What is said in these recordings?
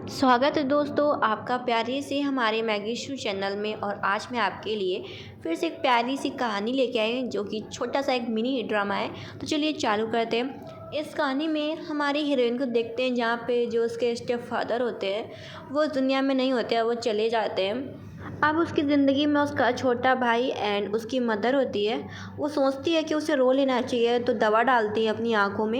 स्वागत है दोस्तों आपका प्यारे से हमारे मैगीशू चैनल में। और आज मैं आपके लिए फिर से एक प्यारी सी कहानी लेके आई हूँ जो कि छोटा सा एक मिनी ड्रामा है। तो चलिए चालू करते हैं। इस कहानी में हमारी हीरोइन को देखते हैं जहाँ पे जो उसके स्टेप फादर होते हैं वो इस दुनिया में नहीं होते हैं, वो चले जाते हैं। अब उसकी ज़िंदगी में उसका छोटा भाई एंड उसकी मदर होती है। वो सोचती है कि उसे रो लेना चाहिए तो दवा डालती है अपनी आँखों में।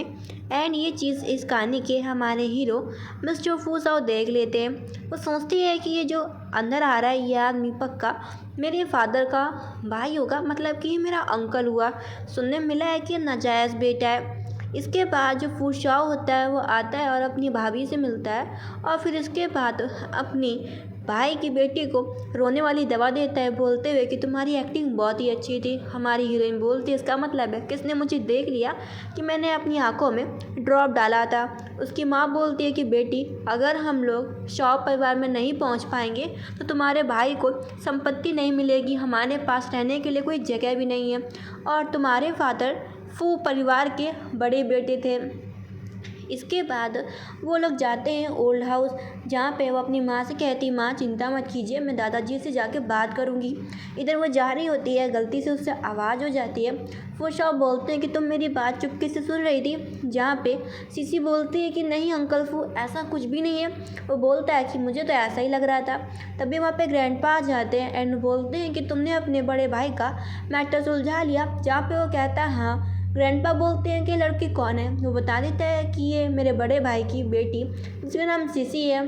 एंड ये चीज़ इस कहानी के हमारे हीरो मिस्टर फूसाओ देख लेते हैं। वो सोचती है कि ये जो अंदर आ रहा है ये आदमी पक्का मेरे फादर का भाई होगा, मतलब कि ये मेरा अंकल हुआ। सुनने में मिला है कि ये नाजायज़ बेटा है। इसके बाद जो फूसाओ होता है वो आता है और अपनी भाभी से मिलता है और फिर इसके बाद अपनी भाई की बेटी को रोने वाली दवा देता है, बोलते हुए कि तुम्हारी एक्टिंग बहुत ही अच्छी थी। हमारी हीरोइन बोलती है इसका मतलब है किसने मुझे देख लिया कि मैंने अपनी आंखों में ड्रॉप डाला था। उसकी माँ बोलती है कि बेटी अगर हम लोग शॉप परिवार में नहीं पहुंच पाएंगे तो तुम्हारे भाई को संपत्ति नहीं मिलेगी, हमारे पास रहने के लिए कोई जगह भी नहीं है। और तुम्हारे फादर फू परिवार के बड़े बेटे थे। इसके बाद वो लोग जाते हैं ओल्ड हाउस, जहाँ पे वो अपनी माँ से कहती माँ चिंता मत कीजिए, मैं दादाजी से जाके बात करूँगी। इधर वो जा रही होती है, गलती से उससे आवाज़ हो जाती है। वो सब बोलते हैं कि तुम मेरी बात चुपके से सुन रही थी, जहाँ पे सीसी बोलती है कि नहीं अंकल फू ऐसा कुछ भी नहीं है। वो बोलता है कि मुझे तो ऐसा ही लग रहा था। तभी वहाँ पे ग्रैंडपा आ जाते हैं एंड बोलते हैं कि तुमने अपने बड़े भाई का मैटर सुलझा लिया। जहाँ पे वो कहता है हाँ। ग्रैंडपा बोलते हैं कि लड़की कौन है। वो बता देता है कि ये मेरे बड़े भाई की बेटी जिसका नाम सीसी है।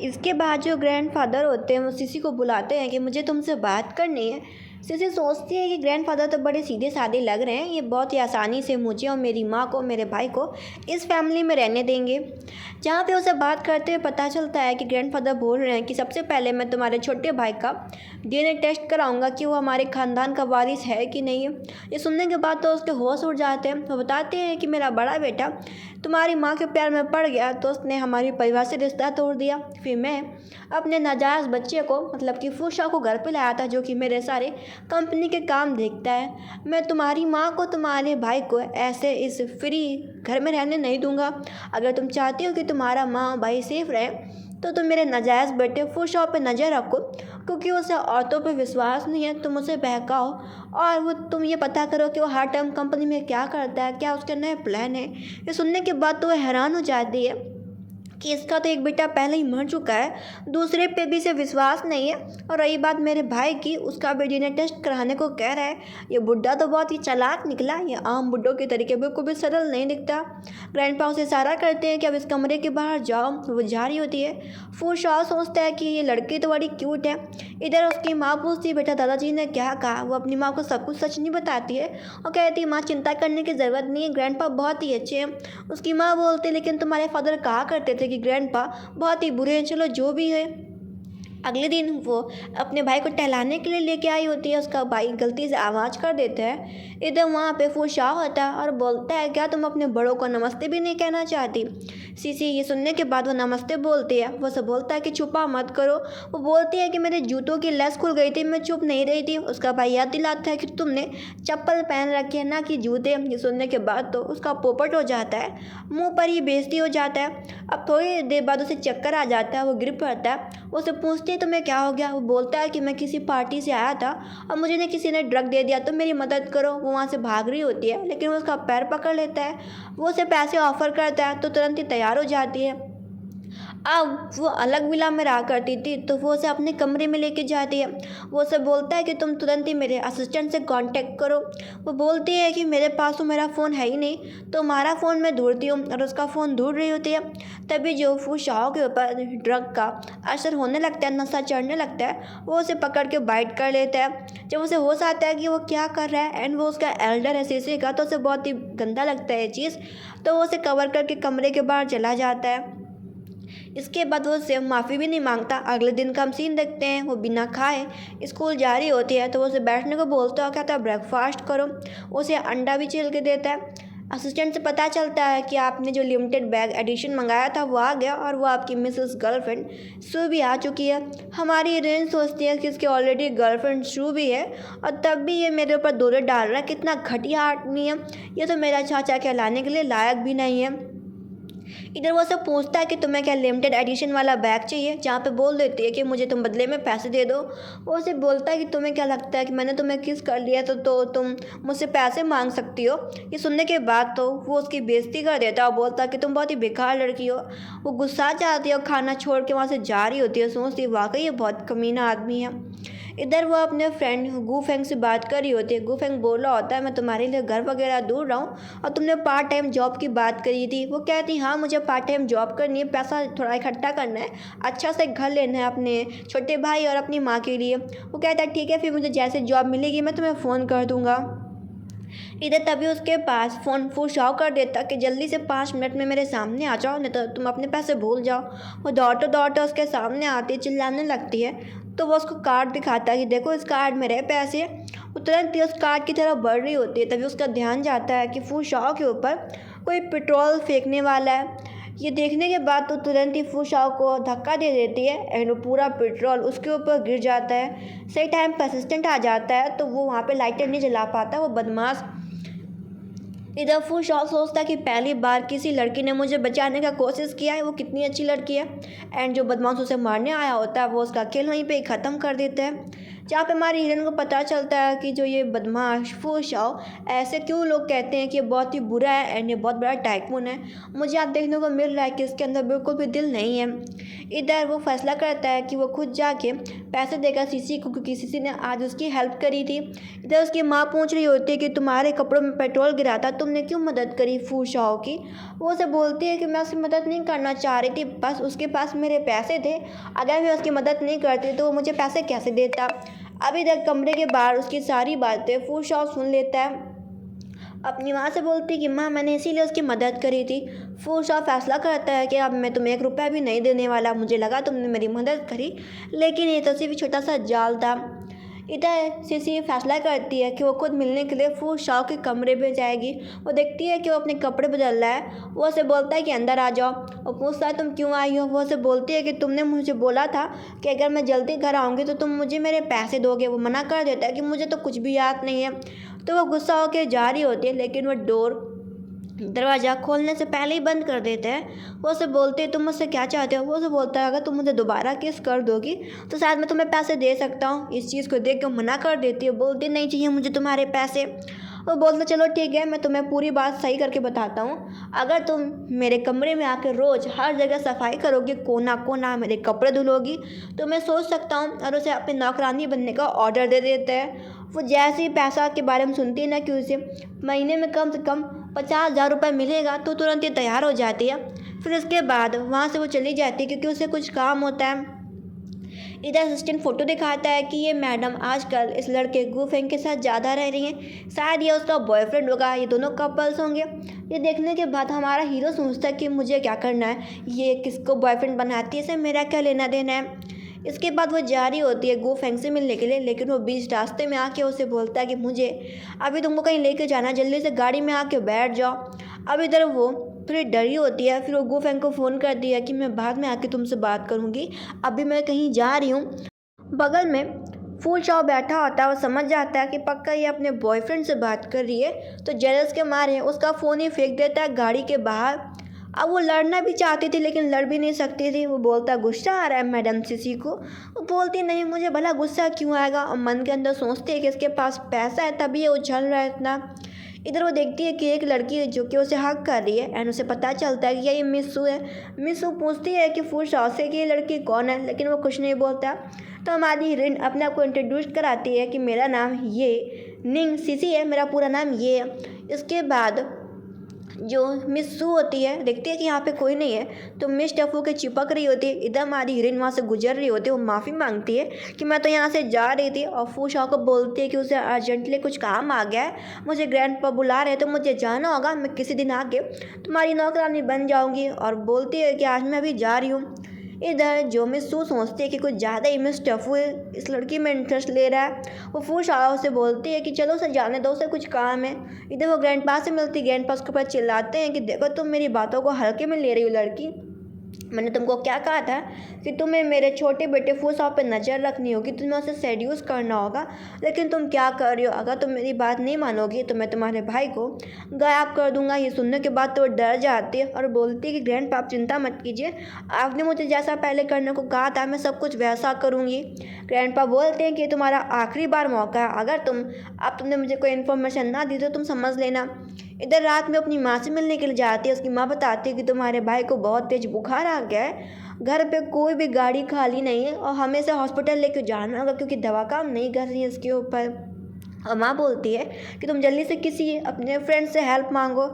इसके बाद जो ग्रैंडफादर होते हैं वो सीसी को बुलाते हैं कि मुझे तुमसे बात करनी है। सीसी सोचती है कि ग्रैंडफादर तो बड़े सीधे साधे लग रहे हैं, ये बहुत ही आसानी से मुझे और मेरी माँ को मेरे भाई को इस फैमिली में रहने देंगे। जहाँ पे उसे बात करते हुए पता चलता है कि ग्रैंडफादर बोल रहे हैं कि सबसे पहले मैं तुम्हारे छोटे भाई का डीएनए टेस्ट कराऊंगा कि वो हमारे ख़ानदान का वारिस है कि नहीं है। ये सुनने के बाद तो उसके होश उड़ जाते हैं। वो बताते हैं कि मेरा बड़ा बेटा तुम्हारी माँ के प्यार में पड़ गया तो उसने हमारे परिवार से रिश्ता तोड़ दिया। फिर मैं अपने नाजायज़ बच्चे को मतलब कि फूशा को घर पे लाया था, जो कि मेरे सारे कंपनी के काम देखता है। मैं तुम्हारी माँ को तुम्हारे भाई को ऐसे इस फ्री घर में रहने नहीं दूंगा। अगर तुम चाहती हो कि तुम्हारा माँ भाई सेफ रहे तो तुम मेरे नाजायज़ बेटे फूशा पे नज़र रखो, क्योंकि उसे औरतों पे विश्वास नहीं है। तुम उसे बहकाओ और वो तुम ये पता करो कि वो हर टाइम कंपनी में क्या करता है, क्या उसके नए प्लान है। ये सुनने के बाद तो वो हैरान हो जाती है कि इसका तो एक बेटा पहले ही मर चुका है, दूसरे पे भी इसे विश्वास नहीं है। और रही बात मेरे भाई की, उसका भी डीएनए टेस्ट कराने को कह रहा है। ये बुड्ढा तो बहुत ही चालाक निकला, ये आम बुड्ढों के तरीके बिल्कुल भी सरल नहीं दिखता। ग्रैंडपा उसे इशारा करते हैं कि अब इस कमरे के बाहर जाओ। वो जा रही होती है। फूशाओ सोचता है कि ये लड़की तो बड़ी क्यूट है। इधर उसकी माँ पूछती है बेटा दादाजी ने क्या कहा। वो अपनी माँ को सब कुछ सच नहीं बताती है और कहती है माँ चिंता करने की ज़रूरत नहीं है, ग्रैंडपा बहुत ही अच्छे हैं। उसकी माँ बोलती है लेकिन तुम्हारे फादर कहा करते थे कि ग्रैंडपा बहुत ही बुरे हैं। चलो जो भी है। अगले दिन वो अपने भाई को टहलाने के लिए लेके आई होती है। उसका भाई गलती से आवाज़ कर देता है। इधर वहाँ पे फूशा होता है और बोलता है क्या तुम अपने बड़ों को नमस्ते भी नहीं कहना चाहती। सीसी ये सुनने के बाद वो नमस्ते बोलती है। वो सब बोलता है कि छुपा मत करो। वो बोलती है कि मेरे जूतों की लेस खुल गई थी, मैं चुप नहीं रही थी। उसका भाई याद दिलाता है कि तुमने चप्पल पहन रखी है ना कि जूते। ये सुनने के बाद तो उसका पोपट हो जाता है, मुँह पर ही बेइज्जती हो जाता है। अब थोड़ी देर बाद उसे चक्कर आ जाता है, वो गिर पड़ता है। उसे पूछती है तुम्हें क्या हो गया। वो बोलता है कि मैं किसी पार्टी से आया था और मुझे ने किसी ने ड्रग दे दिया तो मेरी मदद करो। वो वहाँ से भाग रही होती है लेकिन वो उसका पैर पकड़ लेता है। वो उसे पैसे ऑफर करता है तो तुरंत ही तैयार हो जाती है। अब वो अलग विला में रहा करती थी तो वो उसे अपने कमरे में लेके जाती है। वो उसे बोलता है कि तुम तुरंत ही मेरे असिस्टेंट से कांटेक्ट करो। वो बोलती है कि मेरे पास तो मेरा फ़ोन है ही नहीं, तो हमारा फ़ोन मैं ढूंढती हूँ और उसका फ़ोन ढूंढ रही होती है। तभी जो फूशाओं के ऊपर ड्रग का असर होने लगता है, नशा चढ़ने लगता है, वो उसे पकड़ के बाइट कर लेता है। जब उसे होश आता है कि वो क्या कर रहा है एंड वो उसका एल्डर है सीसी का, तो उसे बहुत ही गंदा लगता है ये चीज़। तो वो उसे कवर करके कमरे के बाहर चला जाता है। इसके बाद वो उससे माफ़ी भी नहीं मांगता। अगले दिन का हम सीन देखते हैं। वो बिना खाए स्कूल जा रही होती है तो वो उसे बैठने को बोलता है, कहता है ब्रेकफास्ट करो। उसे अंडा भी छील के देता है। असिस्टेंट से पता चलता है कि आपने जो लिमिटेड बैग एडिशन मंगाया था वो आ गया और वो आपकी मिसेस गर्लफ्रेंड शू भी आ चुकी है। हमारी हीरोइन सोचती है कि इसकी ऑलरेडी गर्लफ्रेंड शू भी है और तब भी ये मेरे ऊपर दौरे डाल रहा है। कितना घटिया आदमी है ये, तो मेरा चाचा कहलाने के लिए लायक भी नहीं है। इधर वो सब पूछता है कि तुम्हें क्या लिमिटेड एडिशन वाला बैग चाहिए, जहाँ पे बोल देती है कि मुझे तुम बदले में पैसे दे दो। वो उसे बोलता है कि तुम्हें क्या लगता है कि मैंने तुम्हें किस कर लिया तो तुम मुझसे पैसे मांग सकती हो। ये सुनने के बाद तो वो उसकी बेइज्जती कर देता है और बोलता है कि तुम बहुत ही बेकार लड़की हो। वो गुस्सा जाती है और खाना छोड़ के वहाँ से जा रही होती है। सोचती है वाकई ये बहुत कमीना आदमी है। इधर वो अपने फ्रेंड गूफेंग से बात कर रही होती है। गूफेंग बोल रहा होता है मैं तुम्हारे लिए घर वगैरह ढूंढ रहा हूँ और तुमने पार्ट टाइम जॉब की बात करी थी। वो कहती हाँ मुझे पार्ट टाइम जॉब करनी है, पैसा थोड़ा इकट्ठा करना है, अच्छा से घर लेना है अपने छोटे भाई और अपनी माँ के लिए। वो कहता है ठीक है फिर मुझे जैसे जॉब मिलेगी मैं तुम्हें फ़ोन कर दूँगा। इधर तभी उसके पास फ़ोन फुर्शाव कर देता कि जल्दी से 5 मिनट में मेरे सामने आ जाओ, नहीं तो तुम अपने पैसे भूल जाओ। वो दौड़ते दौड़ते उसके सामने आती है, चिल्लाने लगती है। तो वो उसको कार्ड दिखाता है कि देखो इस कार्ड में रहे पैसे। वो तुरंत ही उस कार्ड की तरफ बढ़ रही होती है, तभी उसका ध्यान जाता है कि फुर्शाव के ऊपर कोई पेट्रोल फेंकने वाला है। ये देखने के बाद तो तुरंत ही फुर्शाव को धक्का दे देती है एंड वो पूरा पेट्रोल उसके ऊपर गिर जाता है। सही टाइम पर असिस्टेंट आ जाता है तो वो वहाँ पे लाइटर नहीं जला पाता, वो बदमाश। इधर फुर्शाव सोचता है कि पहली बार किसी लड़की ने मुझे बचाने का कोशिश किया है, वो कितनी अच्छी लड़की है। एंड जो बदमाश उसे मारने आया होता है वो उसका खेल वहीं पे ही ख़त्म कर देते हैं। जहाँ पे हमारी हिरन को पता चलता है कि जो ये बदमाश फुर्शाव, ऐसे क्यों लोग कहते हैं कि ये बहुत ही बुरा है एंड ये बहुत बड़ा टाइकून है। मुझे आप देखने को मिल रहा है कि इसके अंदर बिल्कुल भी दिल नहीं है। इधर वो फैसला करता है कि वो खुद जाके पैसे देगा सीसी को, क्योंकि सीसी ने आज उसकी हेल्प करी थी। इधर उसकी माँ पूछ रही होती है कि तुम्हारे कपड़ों में पेट्रोल गिरा था, तुमने क्यों मदद करी फुर्शाव की। वो उसे बोलती है कि मैं उसकी मदद नहीं करना चाह रही थी, बस उसके पास मेरे पैसे थे, अगर मैं उसकी मदद नहीं करती तो वो मुझे पैसे कैसे देता। अभी तक कमरे के बाहर उसकी सारी बातें फुर्शाव सुन लेता है। अपनी माँ से बोलती कि माँ मैंने इसीलिए उसकी मदद करी थी। फुर्शाव फैसला करता है कि अब मैं तुम्हें 1 रुपया भी नहीं देने वाला, मुझे लगा तुमने मेरी मदद करी लेकिन ये तो सिर्फ छोटा सा जाल था। इधर सीसी फैसला करती है कि वो खुद मिलने के लिए फुर्शाव के कमरे में जाएगी। वो देखती है कि वो अपने कपड़े बदल रहा है। वो उसे बोलता है कि अंदर आ जाओ। और पूछता है तुम क्यों आई हो। वो उसे बोलती है कि तुमने मुझे बोला था कि अगर मैं जल्दी घर आऊँगी तो तुम मुझे मेरे पैसे दोगे। वो मना कर देता है कि मुझे तो कुछ भी याद नहीं है। तो वो गुस्सा होकर जा रही होती है लेकिन वो दरवाज़ा खोलने से पहले ही बंद कर देते हैं। वो उसे बोलते हैं तुम मुझसे क्या चाहते हो। वो उसे बोलता है अगर तुम मुझे दोबारा किस कर दोगी तो शायद मैं तुम्हें पैसे दे सकता हूँ। इस चीज़ को देख के मना कर देती है, बोलती नहीं चाहिए मुझे तुम्हारे पैसे। वो बोलते चलो ठीक है मैं तुम्हें पूरी बात सही करके बताता हूँ। अगर तुम मेरे कमरे में आकर रोज़ हर जगह सफाई करोगी, कोना कोना मेरे कपड़े धुलोगी, तो मैं सोच सकता हूँ। और उसे अपनी नौकरानी बनने का ऑर्डर दे देते हैं। वो जैसे ही पैसा के बारे में सुनती है ना कि उसे महीने में कम से कम 50,000 रुपये मिलेगा तो तुरंत ही तैयार हो जाती है। फिर उसके बाद वहाँ से वो चली जाती है क्योंकि उसे कुछ काम होता है। इधर असिस्टेंट फ़ोटो दिखाता है कि ये मैडम आजकल इस लड़के गूफेंग के साथ ज़्यादा रह रही हैं, शायद ये उसका बॉयफ्रेंड होगा, ये दोनों कपल्स होंगे। ये देखने के बाद हमारा हीरो सोचता है कि मुझे क्या करना है, ये किसको बॉयफ्रेंड बनाती है, इससे मेरा क्या लेना देना है। इसके बाद वो जा रही होती है गूफेंग से मिलने के लिए, लेकिन वो बीच रास्ते में आके उसे बोलता है कि मुझे अभी तुमको कहीं लेके जाना है, जल्दी से गाड़ी में आके बैठ जाओ। अब इधर वो थोड़ी डरी होती है। फिर वो गूफेंग को फ़ोन करती है कि मैं बाद में आके तुमसे बात करूँगी, अभी मैं कहीं जा रही हूँ। बगल में फुर्शाव बैठा होता है। वो समझ जाता है कि पक्का ये अपने बॉयफ्रेंड से बात कर रही है, तो जेलस के मारे उसका फ़ोन ही फेंक देता है गाड़ी के बाहर। अब वो लड़ना भी चाहती थी लेकिन लड़ भी नहीं सकती थी। वो बोलता गुस्सा आ रहा है मैडम सीसी को। वो बोलती नहीं मुझे भला गुस्सा क्यों आएगा, और मन के अंदर सोचती है कि इसके पास पैसा है तभी ये उछल रहा है इतना। इधर वो देखती है कि एक लड़की है जो कि उसे हक कर रही है एंड उसे पता चलता है कि ये मिस्सू है। मिस्सू पूछती है कि फुर्शाव से कि ये लड़की कौन है, लेकिन वो कुछ नहीं बोलता। तो हमारी हीरोइन अपने आप को इंट्रोड्यूस कराती है कि मेरा नाम ये निंग सीसी है, मेरा पूरा नाम ये है। इसके बाद जो मिस सू होती है देखती है कि यहाँ पे कोई नहीं है, तो मिस टफू के चिपक रही होती है। इधर हमारी हीरोइन वहाँ से गुजर रही होती है। वो माफ़ी मांगती है कि मैं तो यहाँ से जा रही थी, और फुर्शाव को बोलती है कि उसे अर्जेंटली कुछ काम आ गया है, मुझे ग्रैंडपा बुला रहे हैं तो मुझे जाना होगा, मैं किसी दिन आके तुम्हारी नौकरानी बन जाऊँगी। और बोलती है कि आज मैं अभी जा रही हूँ। इधर जो मिस सू सोचती है कि कुछ ज़्यादा ही मिस टफू इस लड़की में इंटरेस्ट ले रहा है। वो फुर्शाव से बोलती है कि चलो उसे जाने दो, उसे कुछ काम है। इधर वो ग्रैंडपा से मिलती, ग्रैंडपा उसके ऊपर चिल्लाते हैं कि देखो तुम मेरी बातों को हल्के में ले रही हो लड़की। मैंने तुमको क्या कहा था कि तुम्हें मेरे छोटे बेटे फूसा पे नज़र रखनी होगी, तुम्हें उसे सेड्यूस करना होगा, लेकिन तुम क्या कर रही हो। अगर तुम मेरी बात नहीं मानोगी तो मैं तुम्हारे भाई को गायब कर दूंगा। ये सुनने के बाद तो वो डर जाती है और बोलती है कि ग्रैंडपा आप चिंता मत कीजिए, आपने मुझे जैसा पहले करने को कहा था मैं सब कुछ वैसा करूँगी। ग्रैंडपा बोलते हैं कि ये तुम्हारा आखिरी बार मौका है, अगर तुमने मुझे कोई इन्फॉर्मेशन ना दी तो तुम समझ लेना। इधर रात में अपनी माँ से मिलने के लिए जाती है। उसकी माँ बताती है कि तुम्हारे भाई को बहुत तेज बुखार आ गया है, घर पे कोई भी गाड़ी खाली नहीं है और हमें से हॉस्पिटल लेके जाना होगा क्योंकि दवा काम नहीं कर रही है इसके ऊपर। और माँ बोलती है कि तुम जल्दी से किसी अपने फ्रेंड से हेल्प मांगो।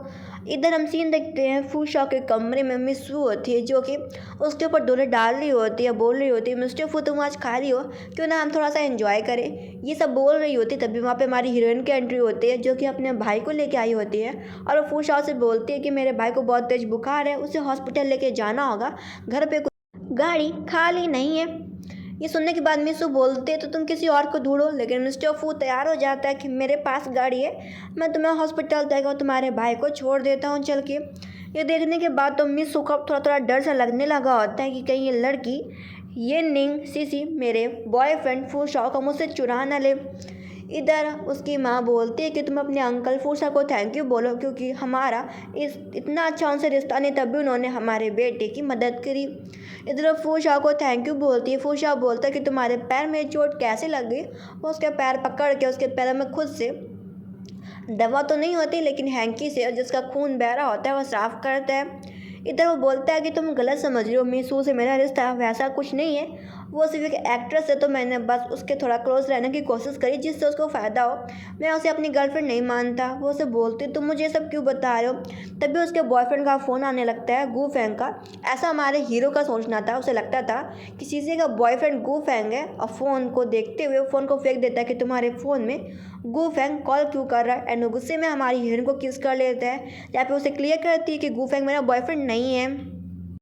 इधर हम सीन देखते हैं, फूशा के कमरे में मिस वू होती है जो कि उसके ऊपर डोले डाल रही होती है, बोल रही होती है मिस्टर फू तुम आज खा रही हो, क्यों ना हम थोड़ा सा एंजॉय करें। ये सब बोल रही होती है, तभी वहाँ पे हमारी हीरोइन की एंट्री होती है जो कि अपने भाई को लेके आई होती है। और वो फूशा से बोलती है कि मेरे भाई को बहुत तेज बुखार है, उसे हॉस्पिटल लेके जाना होगा, घर पे गाड़ी खाली नहीं है। ये सुनने के बाद मिसू बोलते तो तुम किसी और को ढूंढो, लेकिन मिस्टर फू तैयार हो जाता है कि मेरे पास गाड़ी है, मैं तुम्हें हॉस्पिटल तक और तुम्हारे भाई को छोड़ देता हूँ चल के। ये देखने के बाद तो मिसू को थोड़ा थोड़ा डर सा लगने लगा होता है कि कहीं ये लड़की ये निंग सीसी मेरे बॉयफ्रेंड फू शॉ को मुझसे चुरा न ले। इधर उसकी माँ बोलती है कि तुम अपने अंकल फूसा को थैंक यू बोलो क्योंकि हमारा इतना अच्छा उनसे रिश्ता नहीं, तभी उन्होंने हमारे बेटे की मदद करी। इधर फूशा को थैंक यू बोलती है। फूशा बोलता है कि तुम्हारे पैर में चोट कैसे लग गई। वो उसके पैर पकड़ के उसके पैरों में खुद से दवा तो नहीं होती लेकिन हैंकी से जिसका खून बह रहा होता है वो साफ करता है। इधर वो बोलता है कि तुम गलत समझ रही हो, मीसू से मेरा रिश्ता वैसा कुछ नहीं है, वो सिर्फ एक एक्ट्रेस है, तो मैंने बस उसके थोड़ा क्लोज रहने की कोशिश करी जिससे उसको फ़ायदा हो। मैं उसे अपनी गर्लफ्रेंड नहीं मानता। वो उसे बोलती तुम मुझे ये सब क्यों बता रहे हो। तभी उसके बॉयफ्रेंड का फ़ोन आने लगता है, गू फैंग का। ऐसा हमारे हीरो का सोचना था, उसे लगता था कि शीशे का बॉयफ्रेंड गू फैंग है और फ़ोन को देखते हुए फ़ोन को फेंक देता है कि तुम्हारे फ़ोन में गू फैंग कॉल क्यों कर रहा है। एंड गुस्से में हमारी हीरोइन को किस कर लेता है, जहाँ पे उसे क्लियर करती है कि गू फैंग मेरा बॉयफ्रेंड नहीं है।